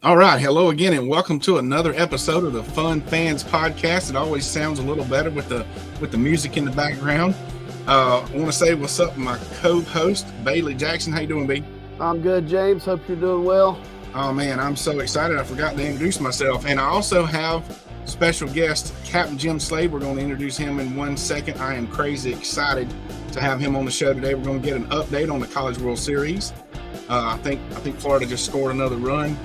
All right, hello again, and welcome to another episode of the Fun Fans Podcast. It always sounds a little better with the music in the background. I want to say what's up, my co-host Bailey Jackson. How you doing, B? I'm good, James. Hope you're doing well. Oh man, I'm so excited! I forgot to introduce myself, and I also have special guest Captain Jim Slade. We're going to introduce him in 1 second. I am crazy excited to have him on the show today. We're going to get an update on the College World Series. I think Florida just scored another run.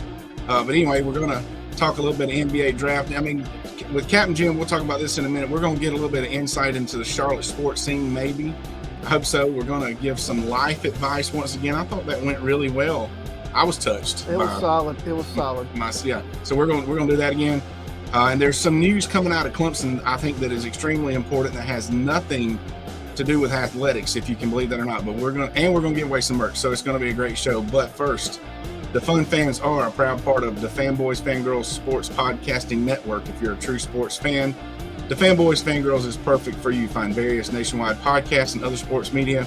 But anyway, we're going to talk a little bit of NBA draft. I mean, with Captain Jim, we'll talk about this in a minute. We're going to get a little bit of insight into the Charlotte sports scene, maybe. I hope so. We're going to give some life advice once again. I thought that went really well. I was touched. It was solid. Yeah. So we're going to do that again. And there's some news coming out of Clemson, I think, that is extremely important that has nothing to do with athletics, if you can believe that or not. But we're going to give away some merch. So it's going to be a great show. But first, the Fun Fans are a proud part of the Fanboys Fangirls Sports Podcasting Network. If you're a true sports fan, the Fanboys Fangirls is perfect for you. Find various nationwide podcasts and other sports media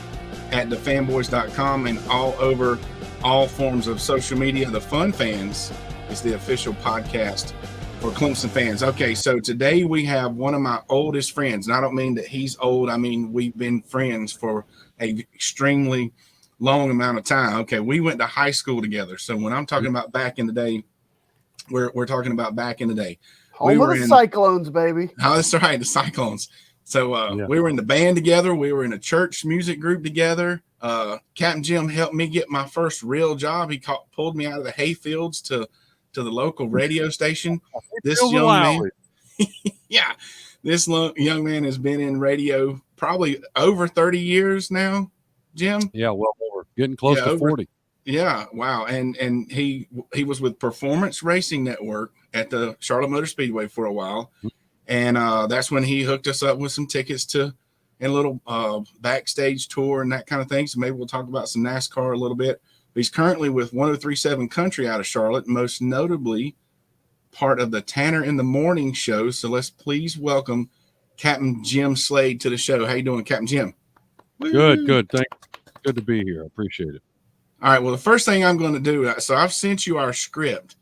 at thefanboys.com and all over all forms of social media. The Fun Fans is the official podcast for Clemson fans. Okay, so today we have one of my oldest friends, and I don't mean that he's old. I mean we've been friends for an extremely long amount of time. Okay, we went to high school together. So when I'm talking about back in the day, we're talking about back in the day. Home of the Cyclones, baby. Oh, that's right, the Cyclones. So we were in the band together. We were in a church music group together. Captain Jim helped me get my first real job. He pulled me out of the hayfields to the local radio station. This young man, this young man has been in radio probably over 30 years now. Jim? Yeah, well, we're getting close to 40. Yeah, wow. And he was with Performance Racing Network at the Charlotte Motor Speedway for a while. And that's when he hooked us up with some tickets and a little backstage tour and that kind of thing. So maybe we'll talk about some NASCAR a little bit. But he's currently with 1037 Country out of Charlotte, most notably part of the Tanner in the Morning show. So let's please welcome Captain Jim Slade to the show. How you doing, Captain Jim? Good. Thanks. Good to be here. I appreciate it. All right. Well, the first thing I'm going to do, so I've sent you our script,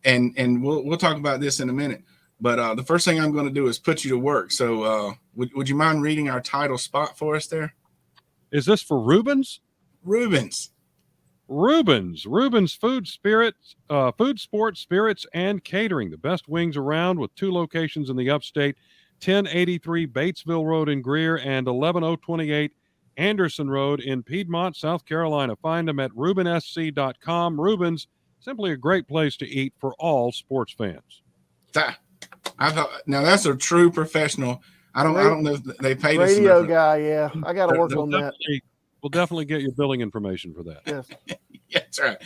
and we'll talk about this in a minute. But the first thing I'm going to do is put you to work. So would you mind reading our title spot for us there? Is this for Rubens? Rubens Food, Sports, Spirits, and Catering. The best wings around with 2 locations in the upstate, 1083 Batesville Road in Greer and 11028 Anderson Road in Piedmont, South Carolina. Find them at RubenSC.com. Rubens, simply a great place to eat for all sports fans. Now that's a true professional. I don't know if they paid us. Radio guy, yeah. I got to work on that. We'll definitely get your billing information for that. Yes. Yeah, that's right.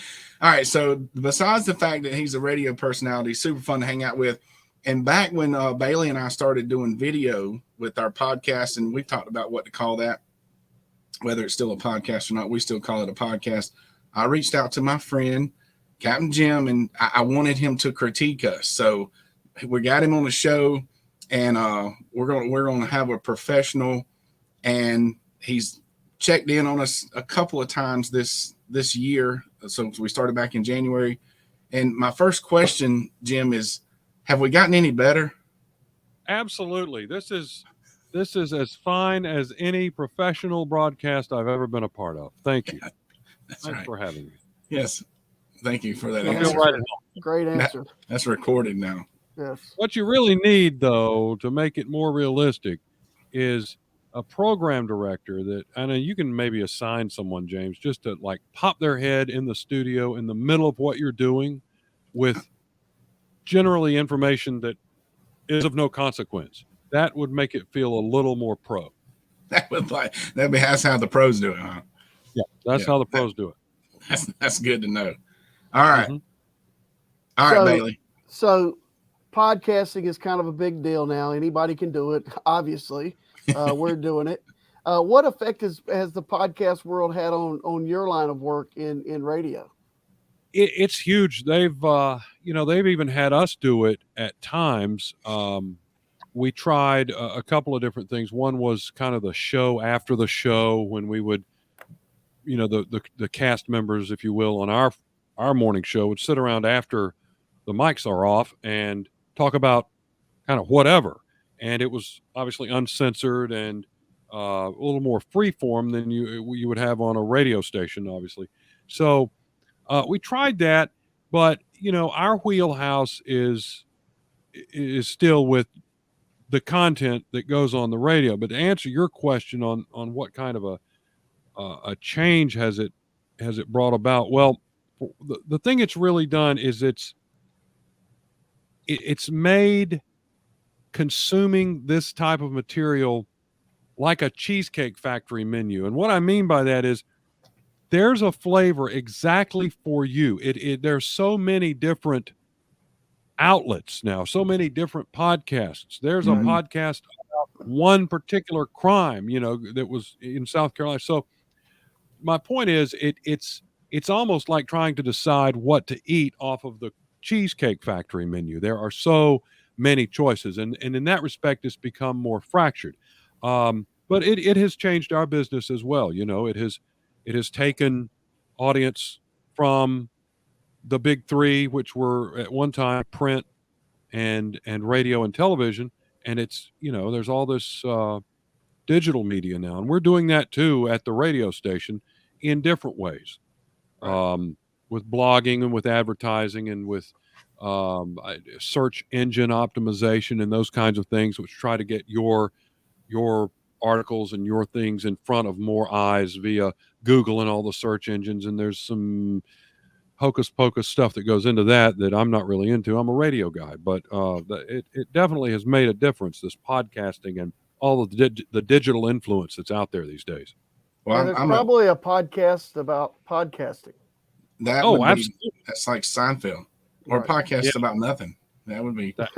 All right. So besides the fact that he's a radio personality, super fun to hang out with. And back when Bailey and I started doing video with our podcast, and we've talked about what to call that, whether it's still a podcast or not, we still call it a podcast. I reached out to my friend, Captain Jim, and I wanted him to critique us. So we got him on the show, and we're going to have a professional, and he's checked in on us a couple of times this year. So we started back in January. And my first question, Jim, is, have we gotten any better? Absolutely. This is as fine as any professional broadcast I've ever been a part of. Thank you. Thanks for having me. Yes. Thank you for that answer. Great answer. That's recorded now. Yes. What you really need, though, to make it more realistic is a program director that, I know you can maybe assign someone, James, just to like pop their head in the studio in the middle of what you're doing with generally information that is of no consequence. That would make it feel a little more pro. That's how the pros do it, huh? Yeah, that's how the pros do it. That's good to know. All right. All right, Bailey. So podcasting is kind of a big deal now. Anybody can do it, obviously. We're doing it. What effect has the podcast world had on your line of work in radio? It's huge. They've even had us do it at times. We tried a couple of different things. One was kind of the show after the show when we would, the cast members, if you will, on our morning show would sit around after the mics are off and talk about kind of whatever. And it was obviously uncensored and a little more free form than you would have on a radio station, obviously. So we tried that, but our wheelhouse is still with the content that goes on the radio. But to answer your question on what kind of a change has it brought about? Well, the thing it's really done is it's made consuming this type of material like a Cheesecake Factory menu. And what I mean by that is there's a flavor exactly for you. There's so many different outlets now, so many different podcasts. There's a Mhm. podcast about one particular crime, that was in South Carolina. So my point is it's almost like trying to decide what to eat off of the Cheesecake Factory menu. There are so many choices, and in that respect it's become more fractured. But it has changed our business as well. It has taken audience from the big three, which were at one time print and radio and television, and it's there's all this digital media now, and we're doing that too at the radio station in different ways, Right. with blogging and with advertising and with search engine optimization and those kinds of things, which try to get your articles and your things in front of more eyes via Google and all the search engines. And there's some hocus pocus stuff that goes into that I'm not really into. I'm a radio guy, but it definitely has made a difference, this podcasting and all of the digital influence that's out there these days. Well, And there's I'm probably a podcast about podcasting. that Oh, would be absolutely. that's like Seinfeld or Right. podcasts Yeah. about nothing. That would be that'd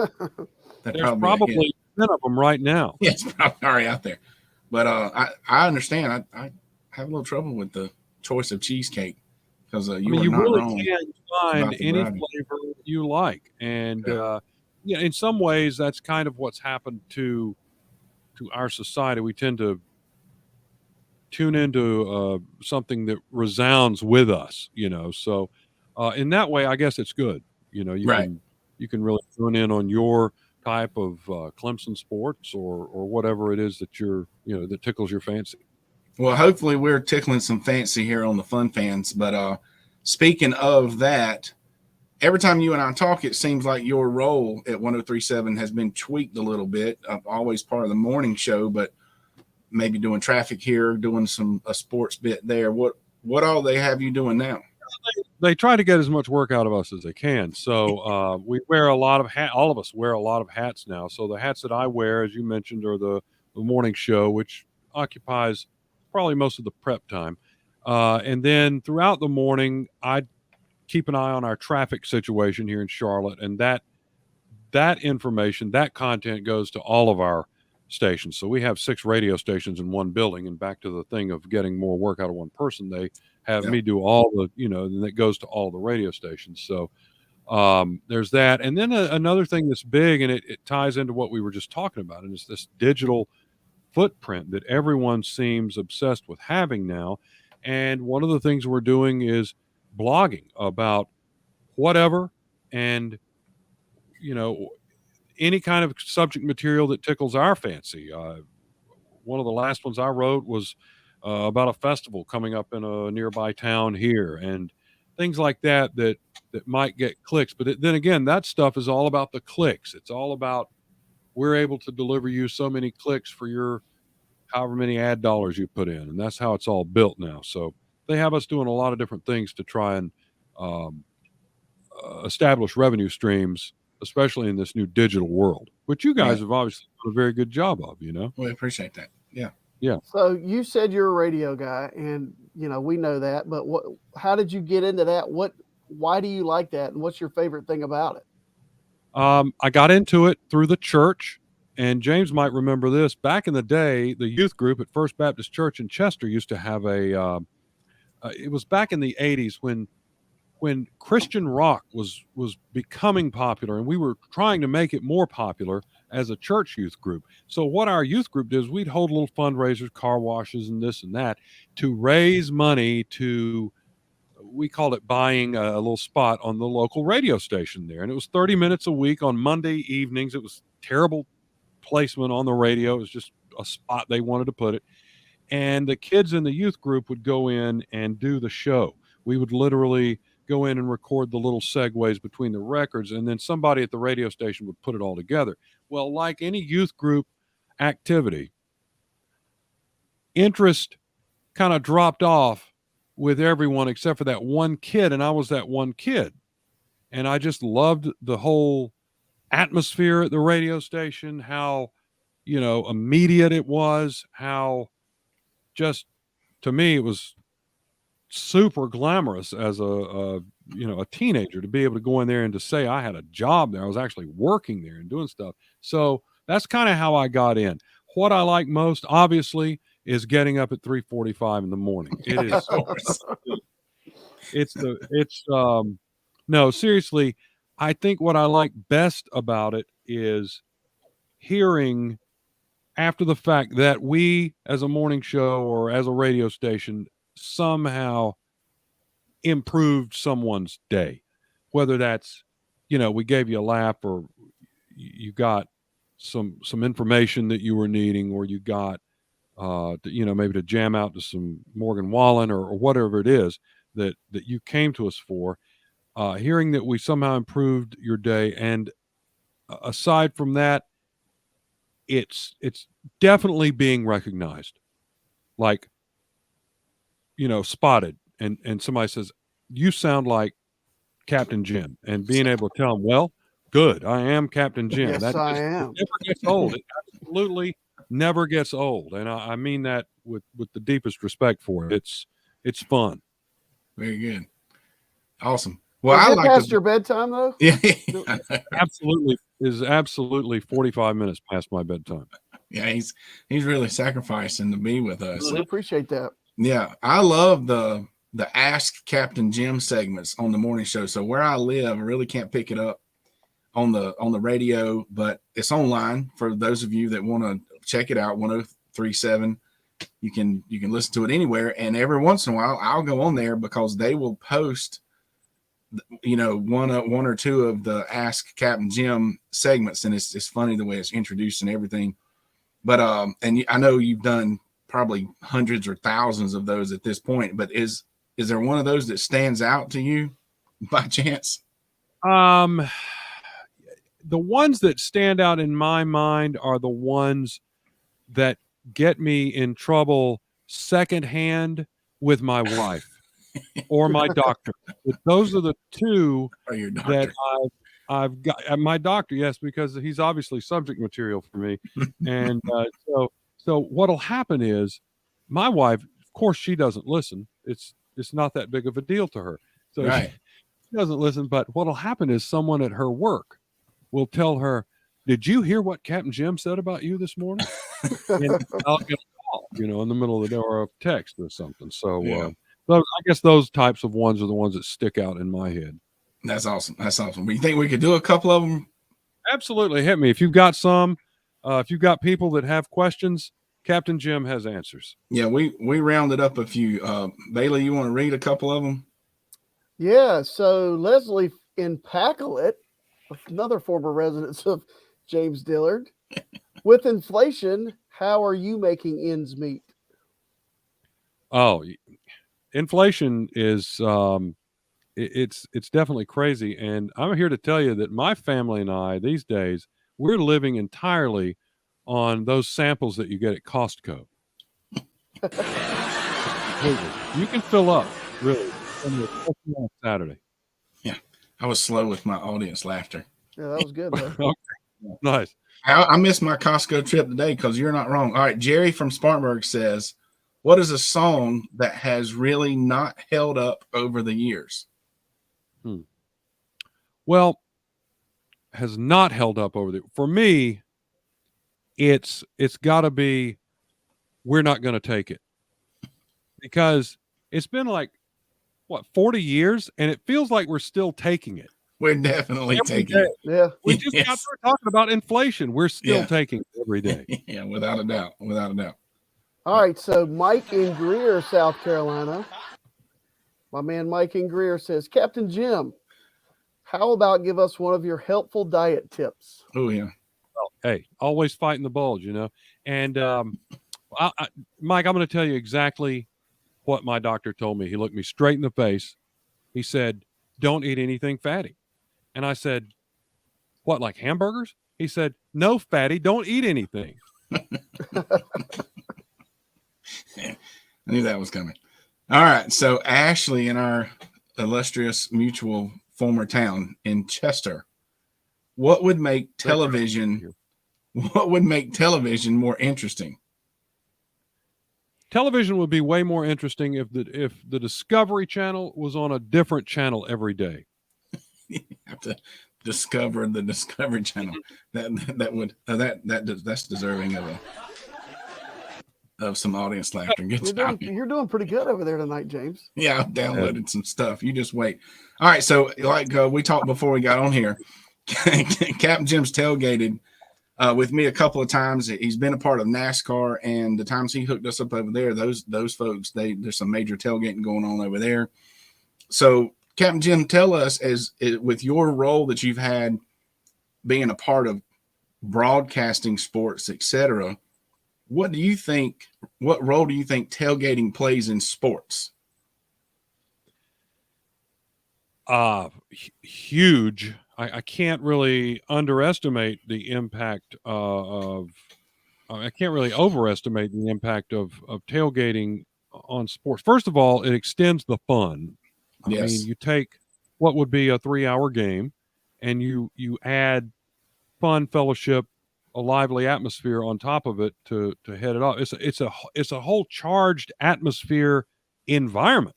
There's probably be a hit. probably 10 of them right now. Yeah, it's probably already out there. But I understand. I have a little trouble with the choice of cheesecake because you were You not really wrong can find about the any variety. flavor you like, and Yeah. in some ways that's kind of what's happened to our society. We tend to tune into something that resounds with us, so in that way I guess it's good. You Right. can really tune in on your type of Clemson sports or whatever it is that that tickles your fancy. Well, hopefully we're tickling some fancy here on the Fun Fans. But speaking of that, every time you and I talk, it seems like your role at 1037 has been tweaked a little bit. Always part of the morning show, but maybe doing traffic here, doing a sports bit there. What all they have you doing now? They try to get as much work out of us as they can. So we wear a lot of all of us wear a lot of hats now. So the hats that I wear, as you mentioned, are the morning show, which occupies probably most of the prep time. And then throughout the morning, I keep an eye on our traffic situation here in Charlotte, and that information, that content goes to all of our stations. So we have 6 radio stations in one building, and back to the thing of getting more work out of one person, they have Yeah. me do all the, and that goes to all the radio stations. So there's that. And then another thing that's big, and it ties into what we were just talking about, and it's this digital footprint that everyone seems obsessed with having now. And one of the things we're doing is blogging about whatever, and any kind of subject material that tickles our fancy. One of the last ones I wrote was about a festival coming up in a nearby town here, and things like that might get clicks. But then again, that stuff is all about the clicks. It's all about, we're able to deliver you so many clicks for your however many ad dollars you put in, and that's how it's all built now. So they have us doing a lot of different things to try and um, establish revenue streams, especially in this new digital world, which you guys Right. have obviously done a very good job of. We appreciate that. Yeah. So you said you're a radio guy, and we know that. But how did you get into that? Why do you like that, and what's your favorite thing about it? I got into it through the church, and James might remember this. Back in the day, the youth group at First Baptist Church in Chester used to have it was back in the 80s when Christian rock was becoming popular, and we were trying to make it more popular as a church youth group. So what our youth group did is we'd hold little fundraisers, car washes, and this and that, to raise money to we called it buying a little spot on the local radio station there. And it was 30 minutes a week on Monday evenings. It was terrible placement on the radio. It was just a spot they wanted to put it. And the kids in the youth group would go in and do the show. We would literally go in and record the little segues between the records, and then somebody at the radio station would put it all together. Well, like any youth group activity, interest kind of dropped off with everyone except for that one kid, and I was that one kid. And I just loved the whole atmosphere at the radio station, how, immediate it was, how just, to me, it was super glamorous as a teenager to be able to go in there and to say I had a job there. I was actually working there and doing stuff. So that's kind of how I got in. What I like most, obviously, is getting up at 3:45 in the morning. It is. No, seriously, I think what I like best about it is hearing after the fact that we, as a morning show or as a radio station, somehow improved someone's day, whether that's, we gave you a laugh, or you got some information that you were needing, or you got, maybe to jam out to some Morgan Wallen or whatever it is that you came to us for, hearing that we somehow improved your day. And aside from that, it's definitely being recognized, like, spotted, and somebody says, you sound like Captain Jim, and being able to tell them, well, good, I am Captain Jim. Yes, I am. It never gets old. It absolutely never gets old. And I mean that with the deepest respect for it. It's fun. Very good. Awesome. Well, Is I it like past your bedtime though? Yeah. Absolutely 45 minutes past my bedtime. Yeah, he's really sacrificing to be with us. We appreciate that. Yeah, I love the Ask Captain Jim segments on the morning show. So where I live, I really can't pick it up on the radio, but it's online for those of you that want to check it out. 1037. You can listen to it anywhere, and every once in a while I'll go on there because they will post one or two of the Ask Captain Jim segments, and it's funny the way it's introduced and everything. But and I know you've done probably hundreds or thousands of those at this point, but is there one of those that stands out to you by chance? The ones that stand out in my mind are the ones that get me in trouble secondhand with my wife or my doctor. Those are the two that I've got. My doctor, yes, because he's obviously subject material for me. And so what'll happen is my wife, of course, she doesn't listen. It's not that big of a deal to her. So right. She doesn't listen. But what'll happen is someone at her work will tell her, did you hear what Captain Jim said about you this morning? And I'll get a call, in the middle of the day, or a text or something. So yeah. I guess those types of ones are the ones that stick out in my head. That's awesome. That's awesome. You think we could do a couple of them? Absolutely. Hit me. If you've got some, if you've got people that have questions, Captain Jim has answers. Yeah, we rounded up a few. Bailey, you want to read a couple of them? Yeah. So Leslie in Pacolet, another former resident of James Dillard, with inflation, how are you making ends meet? Oh, inflation is it's definitely crazy, and I'm here to tell you that my family and I these days, we're living entirely on those samples that you get at Costco. You can fill up really on Saturday. Yeah, I was slow with my audience laughter. Yeah, that was good. Okay. Nice. I missed my Costco trip today because you're not wrong. All right, Jerry from Spartanburg says, what is a song that has really not held up over the years? Well, has not held up for me, it's got to be We're Not Gonna Take It. Because it's been like, 40 years, and it feels like we're still taking it. We're definitely taking it. Yeah. We just got started talking about inflation. We're still taking it every day. Yeah, without a doubt. Without a doubt. All right. So Mike in Greer, South Carolina. My man Mike in Greer says, Captain Jim, how about give us one of your helpful diet tips? Oh yeah. Well, hey, always fighting the bulge, you know. And Mike, I'm going to tell you exactly what my doctor told me. He looked me straight in the face. He said, "Don't eat anything fatty." And I said, "What, like hamburgers?" He said, "No, fatty. Don't eat anything." I knew that was coming. All right. So Ashley in our illustrious mutual former town in Chester, what would make television more interesting? Television would be way more interesting if the Discovery Channel was on a different channel every day. You have to discover the Discovery Channel. That's deserving of some audience laughter. Good job. You're doing pretty good over there tonight, James. Yeah, I've downloaded some stuff. You just wait. All right. So, like we talked before we got on here, Captain Jim's tailgated with me a couple of times. He's been a part of NASCAR, and the times he hooked us up over there, those folks, there's some major tailgating going on over there. So, Captain Jim, tell us, with your role that you've had being a part of broadcasting sports, etc., what role do you think tailgating plays in sports? Huge. I can't really underestimate the impact of. I can't really overestimate the impact of tailgating on sports. First of all, it extends the fun. Yes. I mean, you take what would be a 3-hour game, and you add fun, fellowship, a lively atmosphere on top of it to head it off. It's a whole charged atmosphere environment,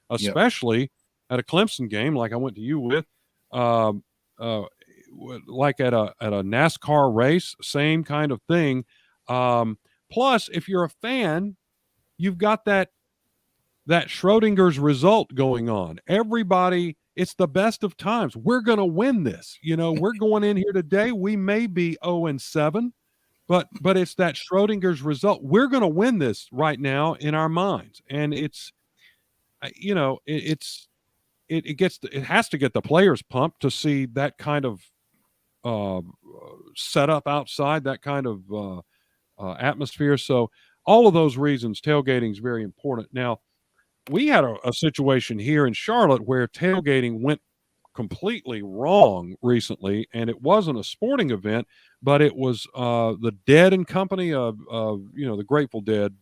especially at a Clemson game like I went to you with, um, like at a NASCAR race, same kind of thing. Plus, if you're a fan, you've got that Schrodinger's result going on. Everybody, it's the best of times. We're going to win this. You know, we're going in here today. We may be 0-7, but it's that Schrodinger's result. We're going to win this right now in our minds. And it's, you know, it has to get the players pumped to see that kind of setup outside, that kind of atmosphere. So all of those reasons, tailgating is very important. Now, we had a situation here in Charlotte where tailgating went completely wrong recently, and it wasn't a sporting event, but it was the Dead and Company of the Grateful Dead,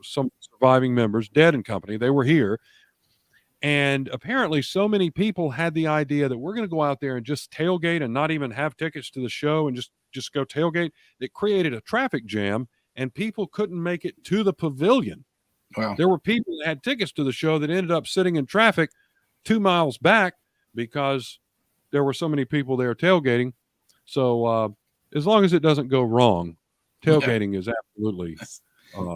some surviving members, Dead and Company. They were here, and apparently so many people had the idea that we're going to go out there and just tailgate and not even have tickets to the show and just go tailgate. It created a traffic jam, and people couldn't make it to the pavilion. Wow. There were people that had tickets to the show that ended up sitting in traffic 2 miles back because there were so many people there tailgating. So as long as it doesn't go wrong, tailgating is absolutely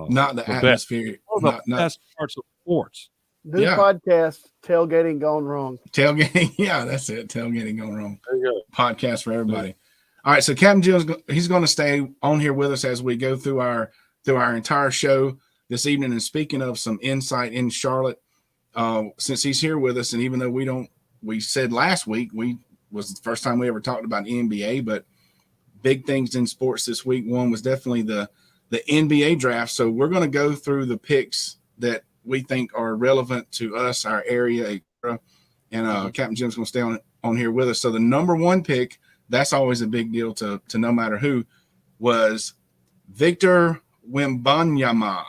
not the atmosphere. One of the best parts of sports. New podcast, tailgating gone wrong. Tailgating, yeah, that's it. Tailgating gone wrong. There you go. Podcast for everybody. All right, so Captain Jim's he's going to stay on here with us as we go through our entire show this evening. And speaking of some insight in Charlotte, since he's here with us, and even though we said last week was the first time we ever talked about NBA, but big things in sports this week. One was definitely the NBA draft. So we're going to go through the picks that we think are relevant to us, our area, etc. And Captain Jim's going to stay on here with us. So the number one pick, that's always a big deal to no matter who, was Victor Wembanyama.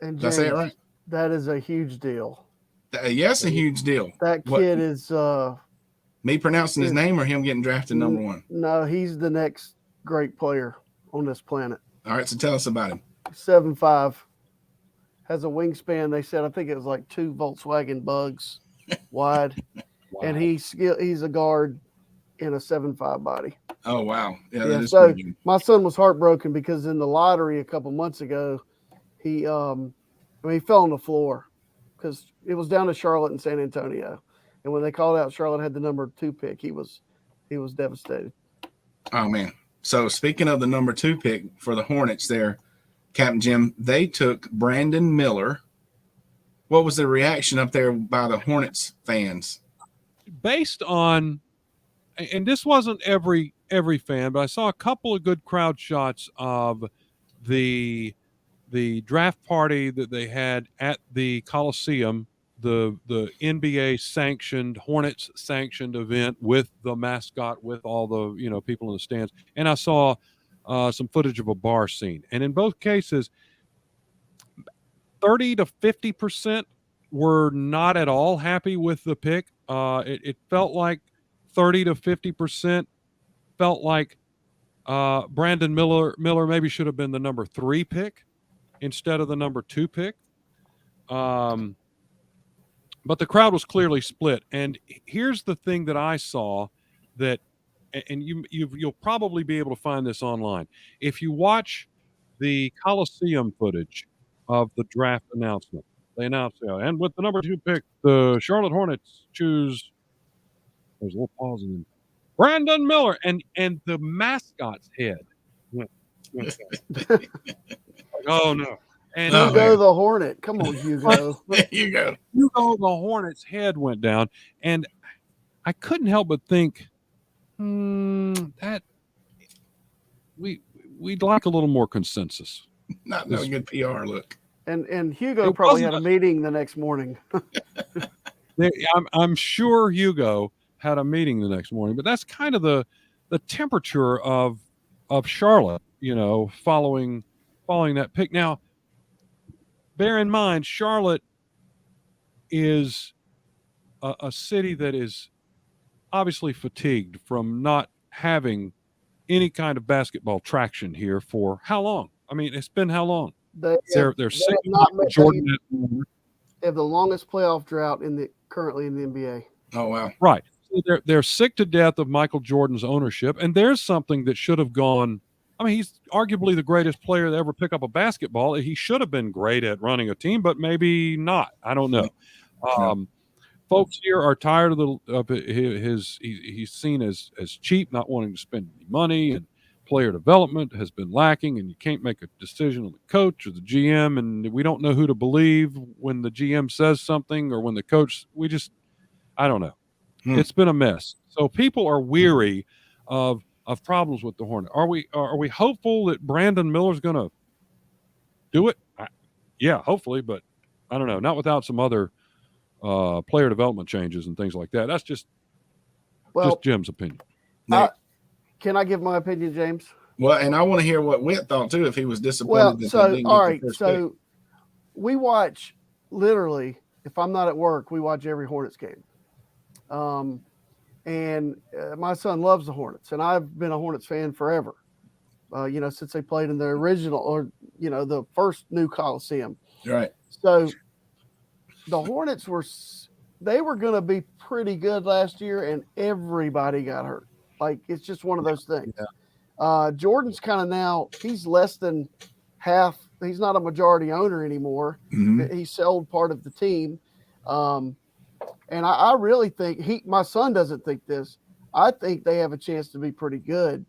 And Did I say it right? That is a huge deal. Yes, a huge deal. That kid is me pronouncing his name or him getting drafted number one? No, he's the next great player on this planet. All right, so tell us about him. 7'5", has a wingspan. They said I think it was like 2 Volkswagen Bugs wide, and he's a guard in a 7'5" body. Oh wow! Yeah. So my son was heartbroken because in the lottery a couple months ago, he fell on the floor because it was down to Charlotte and San Antonio, and when they called out Charlotte had the number 2 pick, he was devastated. Oh man! So speaking of the number 2 pick for the Hornets, there, Captain Jim, they took Brandon Miller What was the reaction up there by the Hornets fans? Based on, and this wasn't every fan, but I saw a couple of good crowd shots of the draft party that they had at the Coliseum, the NBA sanctioned, Hornets sanctioned event with the mascot, with all the people in the stands, and I saw some footage of a bar scene, and in both cases, 30 to 50% were not at all happy with the pick. It felt like 30 to 50% felt like Brandon Miller maybe should have been the number 3 pick instead of the number 2 pick. But the crowd was clearly split. And here's the thing that I saw that, and you'll probably be able to find this online. If you watch the Coliseum footage of the draft announcement, they announced, and with the number 2 pick, the Charlotte Hornets choose. There's a little pause in Brandon Miller, and the mascot's head went like, oh no. And Hugo the Hornet. Come on, Hugo. There you go. Hugo the Hornet's head went down, and I couldn't help but think, that we'd like a little more consensus. Not no good PR look. And Hugo probably had a meeting the next morning. I'm sure Hugo had a meeting the next morning, but that's kind of the temperature of Charlotte, following that pick. Now, bear in mind, Charlotte is a city that is obviously fatigued from not having any kind of basketball traction here for how long? I mean, it's been how long? They're sick of Jordan. They have the longest playoff drought currently in the NBA. Oh wow! Right. So they're sick to death of Michael Jordan's ownership, and there's something that should have gone. I mean, he's arguably the greatest player to ever pick up a basketball. He should have been great at running a team, but maybe not. I don't know. Folks here are tired of his. He's seen as cheap, not wanting to spend any money, and player development has been lacking, and you can't make a decision on the coach or the GM, and we don't know who to believe when the GM says something or when the coach. I don't know. It's been a mess. So people are weary of problems with the Hornet. Are we hopeful that Brandon Miller's going to do it? Yeah, hopefully, but I don't know. Not without some other player development changes and things like that. That's just Jim's opinion. Can I give my opinion, James? Well, and I want to hear what Whit thought too, if he was disappointed. So we watch literally. If I'm not at work, we watch every Hornets game. And my son loves the Hornets, and I've been a Hornets fan forever. Since they played in the original, or the first new Coliseum. Right. So the Hornets were going to be pretty good last year, and everybody got hurt. Like, it's just one of those things. Yeah. Jordan's kind of now, he's less than half. He's not a majority owner anymore. Mm-hmm. He sold part of the team. And I really think my son doesn't think this. I think they have a chance to be pretty good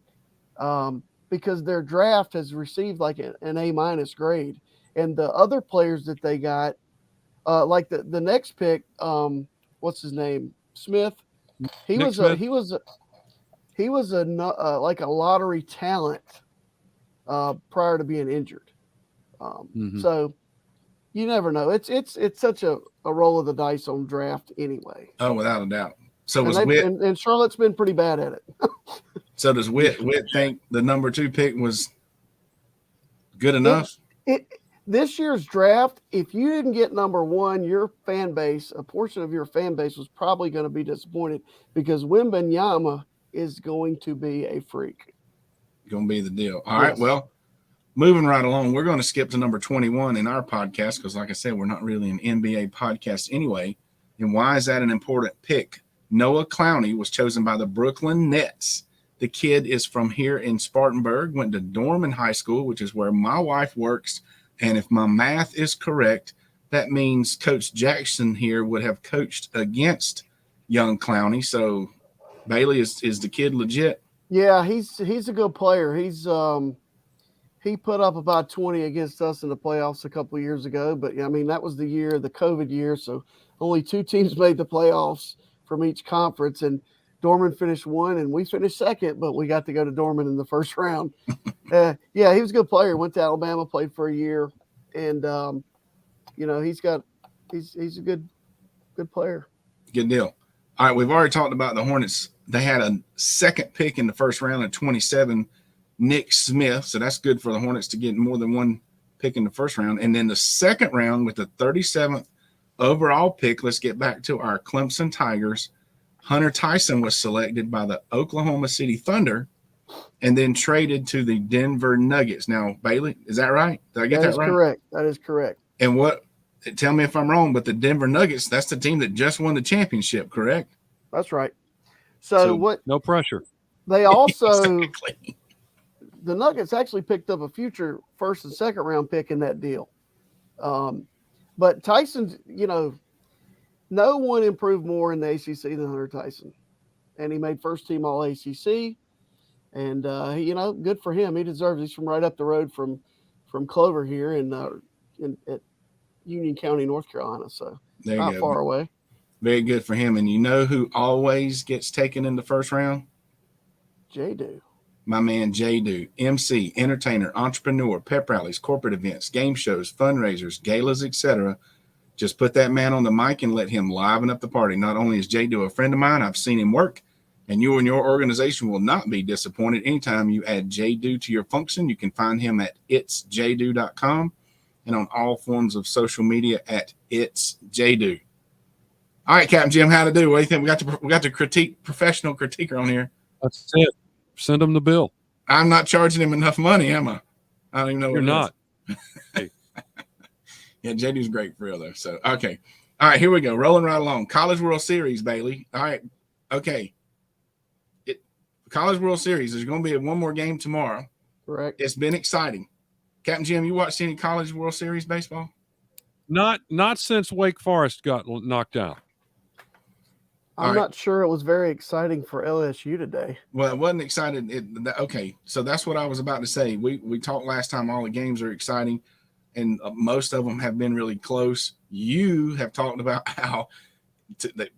because their draft has received like an A- grade. And the other players that they got, like the next pick, what's his name? Smith. He was like a lottery talent prior to being injured. So you never know. It's such a roll of the dice on draft anyway. Oh, without a doubt. So and Charlotte's been pretty bad at it. So does Whit think the number 2 pick was good enough? This year's draft, if you didn't get number 1, your fan base, a portion of your fan base was probably going to be disappointed because Wembanyama is going to be a freak. Going to be the deal. All right. Well, moving right along, we're going to skip to number 21 in our podcast because, like I said, we're not really an NBA podcast anyway. And why is that an important pick? Noah Clowney was chosen by the Brooklyn Nets. The kid is from here in Spartanburg, went to Dorman High School, which is where my wife works. And if my math is correct, that means Coach Jackson here would have coached against young Clowney. So, Bailey, is the kid legit? Yeah, he's a good player. he put up about 20 against us in the playoffs a couple of years ago. But I mean, that was the year, the COVID year. So only 2 teams made the playoffs from each conference. And Dorman finished 1 and we finished 2nd, but we got to go to Dorman in the first round. Yeah, he was a good player. Went to Alabama, played for a year. And, he's a good player. Good deal. All right, we've already talked about the Hornets. They had a second pick in the first round at 27, Nick Smith. So that's good for the Hornets to get more than one pick in the first round. And then the second round with the 37th overall pick, let's get back to our Clemson Tigers. Hunter Tyson was selected by the Oklahoma City Thunder and then traded to the Denver Nuggets. Now, Bailey, is that right? Did I get that right? That is correct. That is correct. And tell me if I'm wrong, but the Denver Nuggets, that's the team that just won the championship, correct? That's right. So no pressure. They also Exactly. The Nuggets actually picked up a future first and second round pick in that deal. But Tyson, no one improved more in the ACC than Hunter Tyson. And he made first team All ACC. And, good for him. He deserves it. He's from right up the road from Clover here at Union County, North Carolina. So not far away. Very good for him. And you know who always gets taken in the first round? J-Do. My man J-Do, MC, entertainer, entrepreneur, pep rallies, corporate events, game shows, fundraisers, galas, etc. Just put that man on the mic and let him liven up the party. Not only is J-Do a friend of mine, I've seen him work, and you and your organization will not be disappointed anytime you add J-Do to your function. You can find him at itsjdo.com and on all forms of social media at itsjdo. All right, Captain Jim, how to do? What do you think? We got the professional critiquer on here. That's it. Send him the bill. I'm not charging him enough money, am I? I don't even know. You're not. Hey. Yeah, JD's great for real though. So okay. All right, here we go. Rolling right along. College World Series, Bailey. All right. Okay. College World Series. There's going to be one more game tomorrow. Correct. It's been exciting. Captain Jim, you watched any College World Series baseball? Not since Wake Forest got knocked out. I'm not sure it was very exciting for LSU today. Well, it wasn't exciting. Okay, so that's what I was about to say. We talked last time. All the games are exciting, and most of them have been really close. You have talked about how that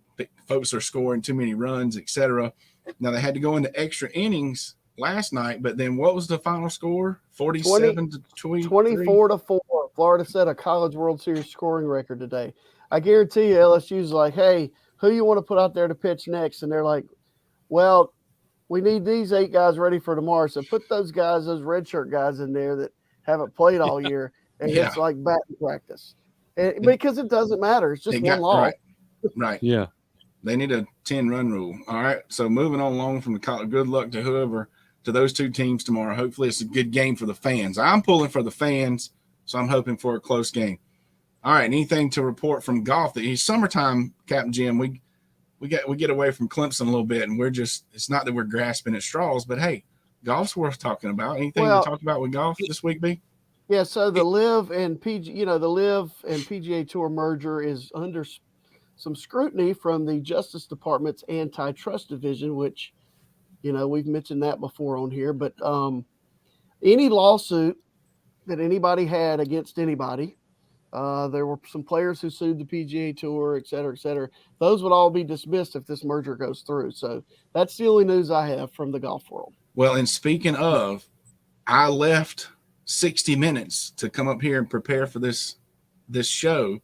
folks are scoring too many runs, etc. Now they had to go into extra innings last night, but then what was the final score? 47 to 24-4. Florida set a College World Series scoring record today. I guarantee you, LSU's like, hey, who you want to put out there to pitch next? And they're like, well, we need these 8 guys ready for tomorrow. So put those redshirt guys in there that haven't played all year. And it's like batting practice. Because it doesn't matter. It's just one loss. Right. Yeah. They need a 10-run rule. All right. So moving on along from the college, good luck to those 2 teams tomorrow. Hopefully it's a good game for the fans. I'm pulling for the fans, so I'm hoping for a close game. All right, anything to report from golf? It's summertime, Captain Jim. We get away from Clemson a little bit, and it's not that we're grasping at straws, but hey, golf's worth talking about. Anything to talk about with golf this week, B? Yeah, so the LIV and PGA Tour merger is under some scrutiny from the Justice Department's antitrust division, which, we've mentioned that before on here, but any lawsuit that anybody had against anybody, there were some players who sued the PGA Tour, et cetera, those would all be dismissed if this merger goes through. So that's the only news I have from the golf world. Well, and speaking of, I left 60 Minutes to come up here and prepare for this show,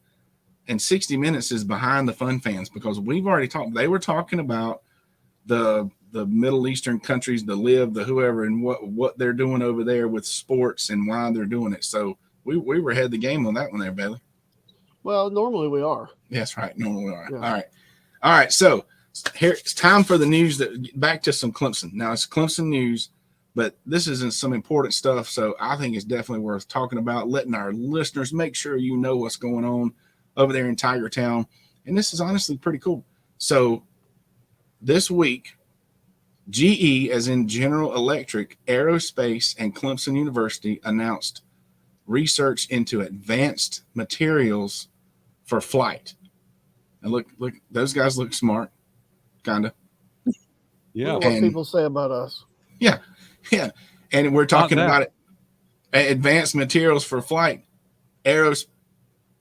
and 60 Minutes is behind the fun fans because we've already talked. They were talking about the Middle Eastern countries, the LIV, the whoever, and what they're doing over there with sports and why they're doing it. So we were ahead of the game on that one there, Bailey. Well, normally we are. Yes, right. Normally we are. Yeah. All right. So here it's time for the news. Back to some Clemson. Now it's Clemson news, but this isn't some important stuff. So I think it's definitely worth talking about, letting our listeners make sure you know what's going on over there in Tiger Town. And this is honestly pretty cool. So this week, GE, as in General Electric, Aerospace, and Clemson University announced research into advanced materials for flight. And look, those guys look smart, kind of. Yeah. What people say about us. Yeah. And we're talking about it. advanced materials for flight. Aeros.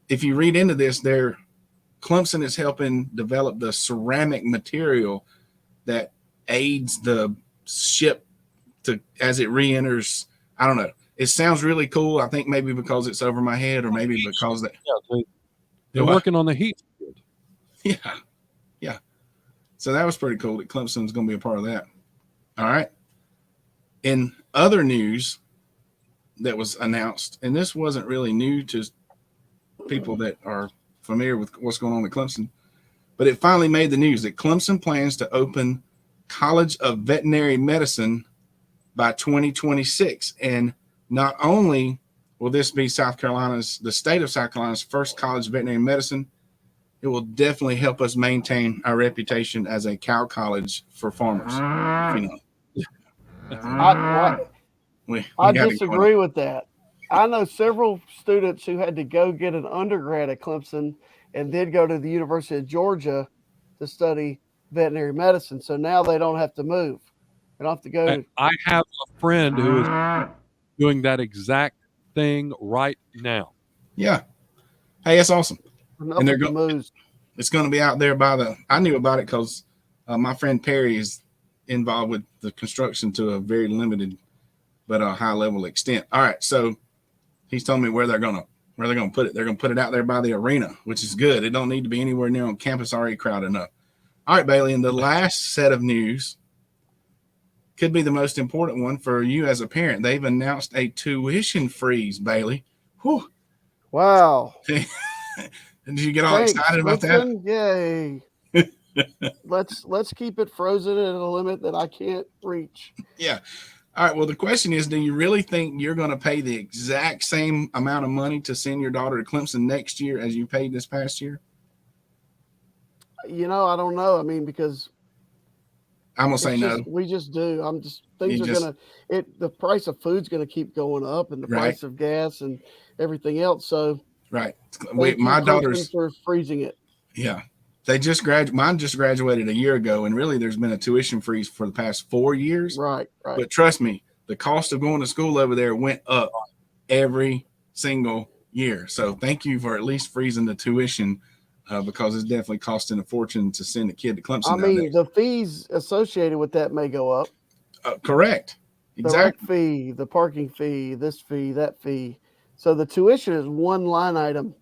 If you read into this, Clemson is helping develop the ceramic material that aids the ship as it re-enters. I don't know. It sounds really cool. I think maybe because it's over my head, or maybe because that. Yeah, they're working on the heat shield. Yeah, yeah. So that was pretty cool that Clemson's going to be a part of that. All right. In other news that was announced, and this wasn't really new to people that are familiar with what's going on at Clemson, but it finally made the news that Clemson plans to open College of Veterinary Medicine by 2026. And not only will this be the state of South Carolina's first college of veterinary medicine, it will definitely help us maintain our reputation as a cow college for farmers. I disagree with that. I know several students who had to go get an undergrad at Clemson and then go to the University of Georgia to study veterinary medicine. So now they don't have to move. They don't have to go. I have a friend who is doing that exact thing right now. Yeah. Hey, that's awesome. And they're going. It's going to be out there I knew about it because my friend Perry is involved with the construction to a very limited but a high level extent. All right, so he's telling me where they're going to put it. They're going to put it out there by the arena, which is good. It don't need to be anywhere near on campus, already crowded enough. All right, Bailey, and the last set of news could be the most important one for you as a parent. They've announced a tuition freeze, Bailey. Whew. Wow. Did you get all excited about that? Yay. Let's keep it frozen at a limit that I can't reach. Yeah. All right. Well, the question is, do you really think you're going to pay the exact same amount of money to send your daughter to Clemson next year as you paid this past year? I don't know. I mean, because I'm going to say no. We just do. The price of food's going to keep going up, and the price of gas and everything else. So right. My daughter's for freezing it. Yeah. Mine just graduated a year ago, and really there's been a tuition freeze for the past 4 years. Right. But trust me, the cost of going to school over there went up every single year. So thank you for at least freezing the tuition because it's definitely costing a fortune to send a kid to Clemson. I mean, the fees associated with that may go up. Correct. Exactly. The rec fee, the parking fee, this fee, that fee. So the tuition is one line item.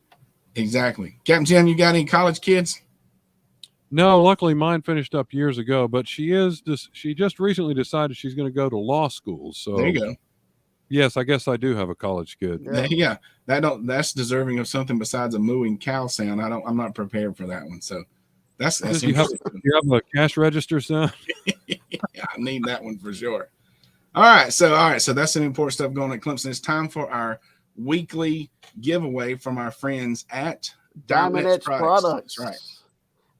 Exactly. Captain Jim, you got any college kids? No, luckily mine finished up years ago, but she just recently decided she's going to go to law school. So there you go. Yes, I guess I do have a college kid. Yeah. That's deserving of something besides a mooing cow sound. I'm not prepared for that one. So that's you have a cash register sound? Yeah, I need that one for sure. All right. So that's some important stuff going on at Clemson. It's time for our weekly giveaway from our friends at Diamond Edge Products. That's right.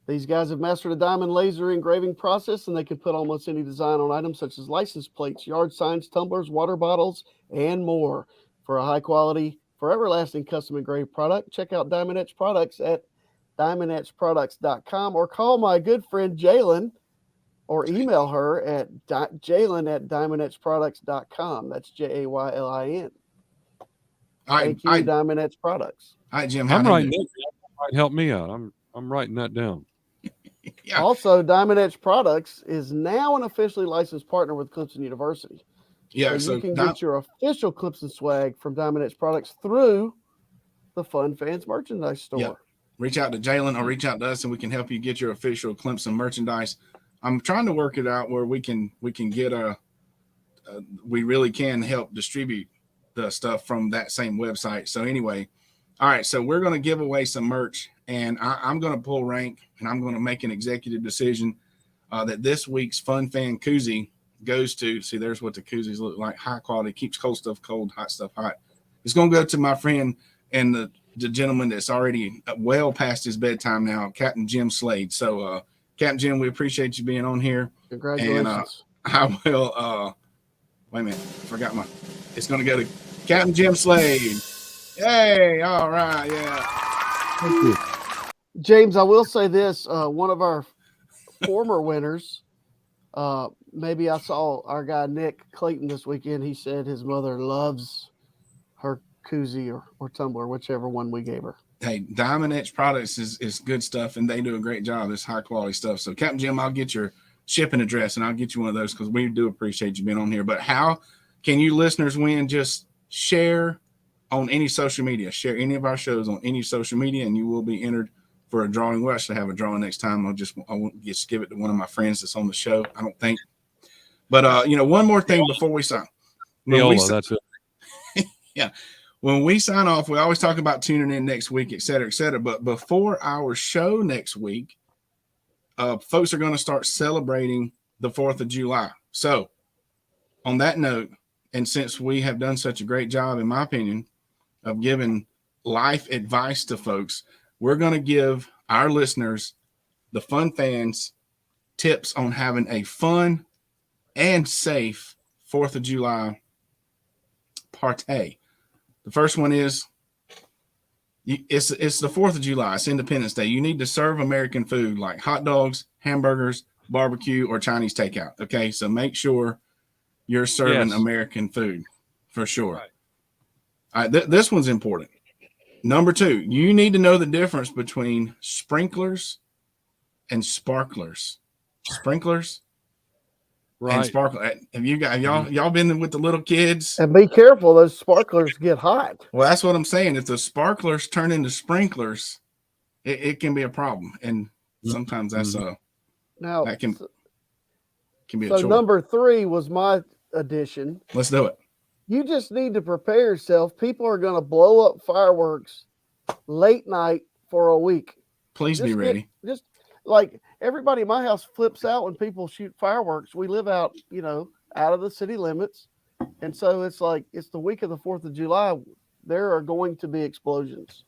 These guys have mastered a diamond laser engraving process, and they can put almost any design on items such as license plates, yard signs, tumblers, water bottles, and more. For a high-quality, forever-lasting custom engraved product, check out Diamond Edge Products at diamondedgeproducts.com or call my good friend Jalen or email her at jalen@diamondedgeproducts.com. That's JAYLIN. Thank you, Diamond Edge Products. All right, Jim. I'm writing that. Might help me out. I'm writing that down. Yeah. Also, Diamond Edge Products is now an officially licensed partner with Clemson University. Yeah, so you can get your official Clemson swag from Diamond Edge Products through the Fun Fans merchandise store. Yeah. Reach out to Jalen or reach out to us, and we can help you get your official Clemson merchandise. I'm trying to work it out where we can get we really can help distribute the stuff from that same website. So anyway, all right, so we're going to give away some merch, and I'm going to pull rank, and I'm going to make an executive decision that this week's Fun Fan koozie goes to. See, there's what the koozies look like. High quality, keeps cold stuff cold, hot stuff hot. It's going to go to my friend and the gentleman that's already well past his bedtime now, Captain Jim Slade. So, Captain Jim, we appreciate you being on here. Congratulations. And I will, wait a minute, it's going to go to Captain Jim Slade. Hey, all right, yeah. Thank you. James, I will say this, one of our former winners, maybe I saw our guy Nick Clayton this weekend. He said his mother loves koozie or tumbler, whichever one we gave her. Hey, Diamond Edge Products is good stuff, and they do a great job. It's high quality stuff. So, Captain Jim, I'll get your shipping address, and I'll get you one of those because we do appreciate you being on here. But how can you listeners win? Just share on any social media. Share any of our shows on any social media, and you will be entered for a drawing. We'll actually have a drawing next time. I won't just give it to one of my friends that's on the show, I don't think. But one more thing before we sign. That's it. Yeah. When we sign off, we always talk about tuning in next week, et cetera, et cetera. But before our show next week, folks are going to start celebrating the 4th of July. So on that note, and since we have done such a great job, in my opinion, of giving life advice to folks, we're going to give our listeners, the fun fans, tips on having a fun and safe 4th of July party. The first one is it's the 4th of July. It's Independence Day. You need to serve American food like hot dogs, hamburgers, barbecue, or Chinese takeout. Okay, so make sure you're serving American food for sure. Right. All right, this one's important. Number 2, you need to know the difference between sprinklers and sparklers. Sprinklers. Right. And sparkler. Have y'all been with the little kids? And be careful, those sparklers get hot. Well, that's what I'm saying. If the sparklers turn into sprinklers, it can be a problem, and sometimes that's now that can be a so chore. Number 3 was my addition. Let's do it. You just need to prepare yourself. People are going to blow up fireworks late night for a week. Please be ready. Just like everybody in my house flips out when people shoot fireworks. We live out, out of the city limits. And so it's the week of the 4th of July. There are going to be explosions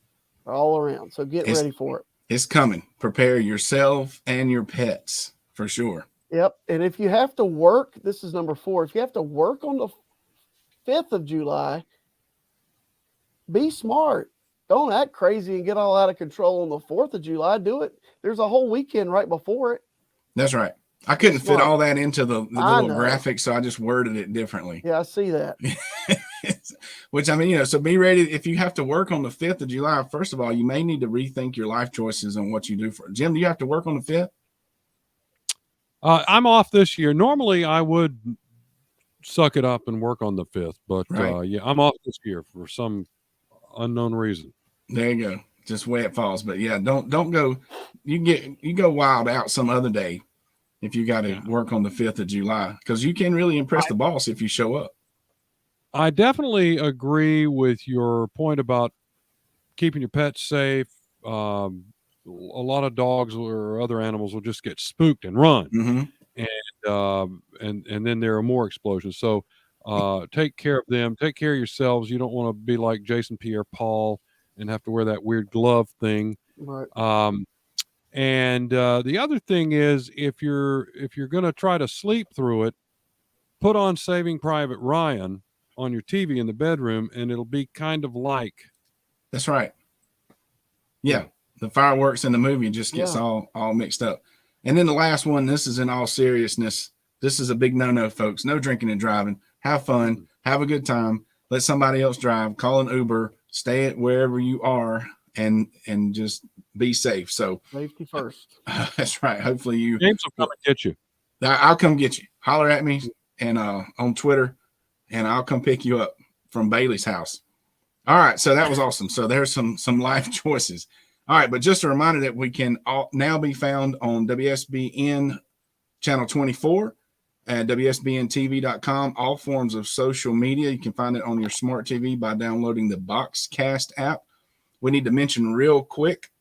all around. So get ready for it. It's coming. Prepare yourself and your pets for sure. Yep. And if you have to work, this is number 4. If you have to work on the 5th of July, be smart. Don't act crazy and get all out of control on the 4th of July. Do it. There's a whole weekend right before it. That's right. I couldn't fit all that into the little graphic, so I just worded it differently. Yeah, I see that. Which, I mean, so be ready. If you have to work on the 5th of July, first of all, you may need to rethink your life choices and what you do for it. Jim, do you have to work on the 5th? I'm off this year. Normally, I would suck it up and work on the 5th, but I'm off this year for some unknown reason. There you go. Just way it falls. But yeah, don't go. You go wild out some other day if you got to work on the 5th of July, because you can really impress the boss if you show up. I definitely agree with your point about keeping your pets safe. A lot of dogs or other animals will just get spooked and run, and then there are more explosions. So take care of them. Take care of yourselves. You don't want to be like Jason Pierre-Paul and have to wear that weird glove thing. Right. And the other thing is, if you're going to try to sleep through it, put on Saving Private Ryan on your TV in the bedroom, and it'll be kind of like. That's right. Yeah. The fireworks in the movie just gets all mixed up. And then the last one, this is in all seriousness. This is a big no-no, folks. No drinking and driving. Have fun. Have a good time. Let somebody else drive. Call an Uber. Stay at wherever you are and just be safe. So safety first. That's right. Hopefully James will come and get you. I'll come get you. Holler at me and on Twitter, and I'll come pick you up from Bailey's house. All right. So that was awesome. So there's some life choices. All right, but just a reminder that we can now be found on WSBN Channel 24 at WSBNTV.com, all forms of social media. You can find it on your smart TV by downloading the Boxcast app. We need to mention real quick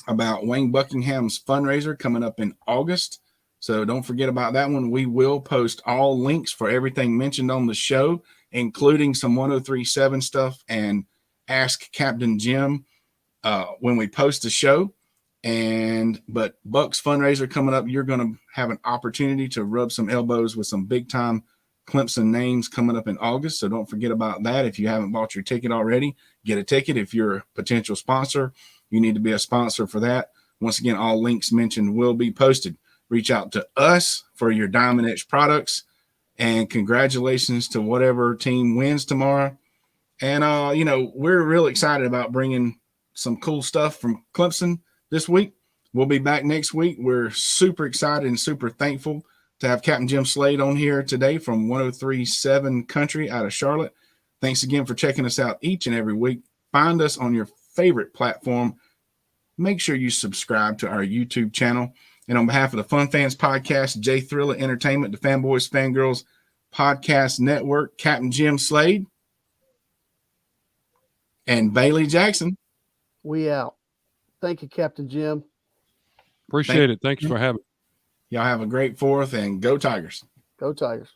about Wayne Buckingham's fundraiser coming up in August. So don't forget about that one. We will post all links for everything mentioned on the show, including some 1037 stuff and Ask Captain Jim when we post the show. But Buck's fundraiser coming up, you're going to have an opportunity to rub some elbows with some big time Clemson names coming up in August. So don't forget about that. If you haven't bought your ticket already, get a ticket. If you're a potential sponsor, you need to be a sponsor for that. Once again, all links mentioned will be posted. Reach out to us for your Diamond Edge products, and congratulations to whatever team wins tomorrow. And we're really excited about bringing some cool stuff from Clemson this week. We'll be back next week. We're super excited and super thankful to have Captain Jim Slade on here today from 103.7 Country out of Charlotte. Thanks again for checking us out each and every week. Find us on your favorite platform. Make sure you subscribe to our YouTube channel. And on behalf of the Fun Fans Podcast, J Thriller Entertainment, the Fanboys, Fangirls Podcast Network, Captain Jim Slade, and Bailey Jackson. We out. Thank you, Captain Jim. Appreciate it. Thanks for having me. Y'all have a great 4th, and go Tigers. Go Tigers.